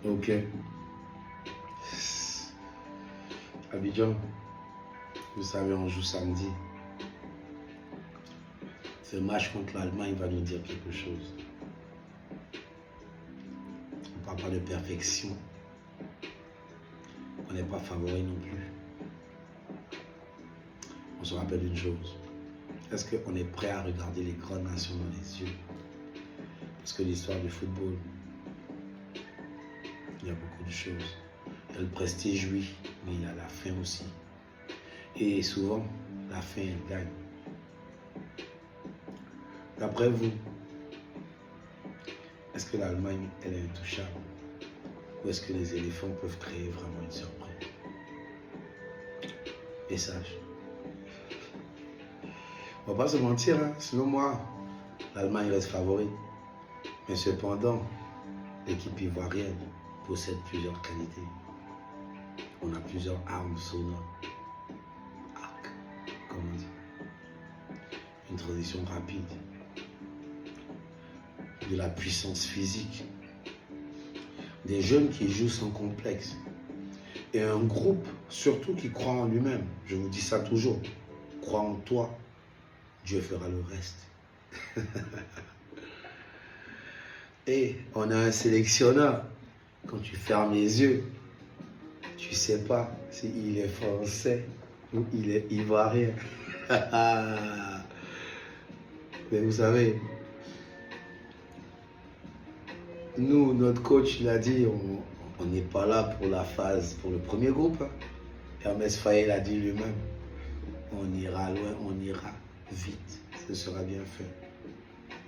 Ok. Abidjan, vous savez, on joue samedi. Ce match contre l'Allemagne va nous dire quelque chose. On ne parle pas de perfection. On n'est pas favori non plus. On se rappelle une chose. Est-ce qu'on est prêt à regarder les grandes nations dans les yeux? Parce que l'histoire du football, il y a beaucoup de choses. Il y a le prestige, oui, mais il y a la fin aussi. Et souvent, la fin, elle gagne. D'après vous, est-ce que l'Allemagne, elle est intouchable? Ou est-ce que les éléphants peuvent créer vraiment une surprise? Message. On va pas se mentir, hein? Selon moi, l'Allemagne reste favorite. Mais cependant, l'équipe ivoirienne possède plusieurs qualités. On a plusieurs armes sonores. Arc, comme on dit. Une transition rapide. De la puissance physique. Des jeunes qui jouent sans complexe. Et un groupe, surtout, qui croit en lui-même. Je vous dis ça toujours. Crois en toi. Dieu fera le reste. Et on a un sélectionneur. Quand tu fermes les yeux, tu ne sais pas s'il est français ou il est ivoirien. Mais vous savez, nous, notre coach l'a dit, on n'est pas là pour la phase, pour le premier groupe. Hermès Faye l'a dit lui-même. On ira loin, on ira vite. Ce sera bien fait.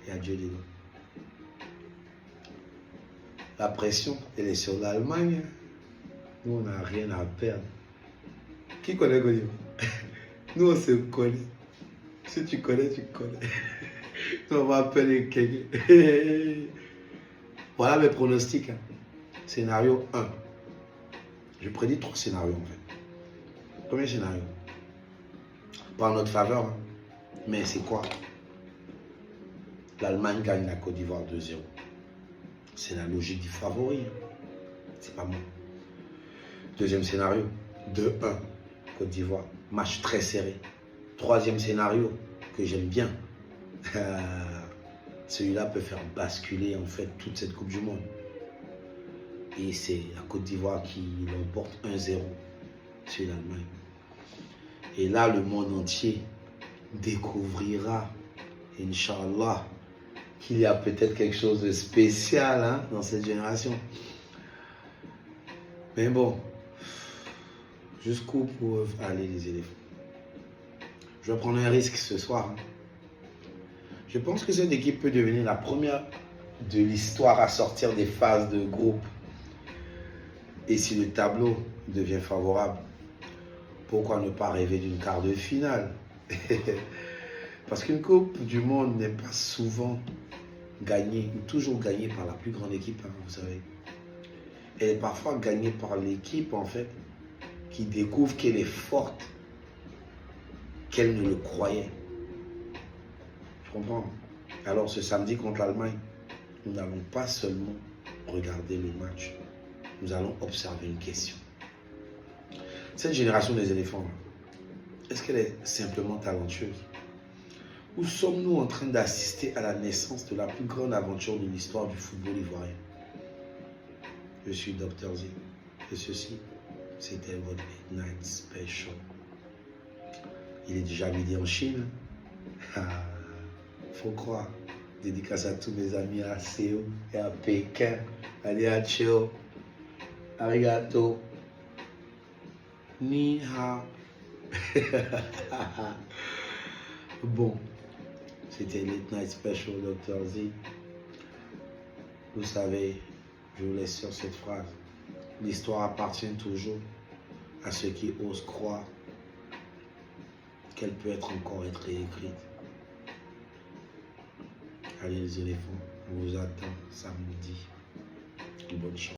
Et adieu les gars. La pression, elle est sur l'Allemagne. Nous, on n'a rien à perdre. Qui connaît Godiva? Nous, on se connaît. Si tu connais, tu connais. Nous, on va appeler Kege. Voilà mes pronostics. Scénario 1. Je prédis 3 scénarios en fait. Premier scénario. Pas en notre faveur, hein. Mais c'est quoi? L'Allemagne gagne la Côte d'Ivoire 2-0. C'est la logique du favori. C'est pas moi. Deuxième scénario. 2-1. Côte d'Ivoire. Match très serré. Troisième scénario que j'aime bien. Celui-là peut faire basculer en fait toute cette Coupe du Monde. Et c'est la Côte d'Ivoire qui l'emporte 1-0 sur l'Allemagne. Et là, le monde entier découvrira, Inch'Allah, qu'il y a peut-être quelque chose de spécial hein, dans cette génération. Mais bon, jusqu'où peuvent aller les éléphants? Je vais prendre un risque ce soir. Hein. Je pense que cette équipe peut devenir la première de l'histoire à sortir des phases de groupe. Et si le tableau devient favorable, pourquoi ne pas rêver d'une quart de finale? Parce qu'une Coupe du Monde n'est pas souvent gagnée, ou toujours gagnée par la plus grande équipe, hein, vous savez. Elle est parfois gagnée par l'équipe, en fait, qui découvre qu'elle est forte, qu'elle ne le croyait. Je comprends. Alors, ce samedi contre l'Allemagne, nous n'allons pas seulement regarder le match, nous allons observer une question. Cette génération des éléphants, est-ce qu'elle est simplement talentueuse? Ou sommes-nous en train d'assister à la naissance de la plus grande aventure de l'histoire du football ivoirien? Je suis Dr Z. Et ceci, c'était votre Night Special. Il est déjà midi en Chine. Faut croire. Dédicace à tous mes amis à Séoul et à Pékin. Allez à Chio. Arigato. Ni hao. Bon, c'était Late Night Special Dr Z. Vous savez, je vous laisse sur cette phrase. L'histoire appartient toujours à ceux qui osent croire qu'elle peut encore être réécrite. Allez les éléphants, on vous attend samedi. Bonne chance.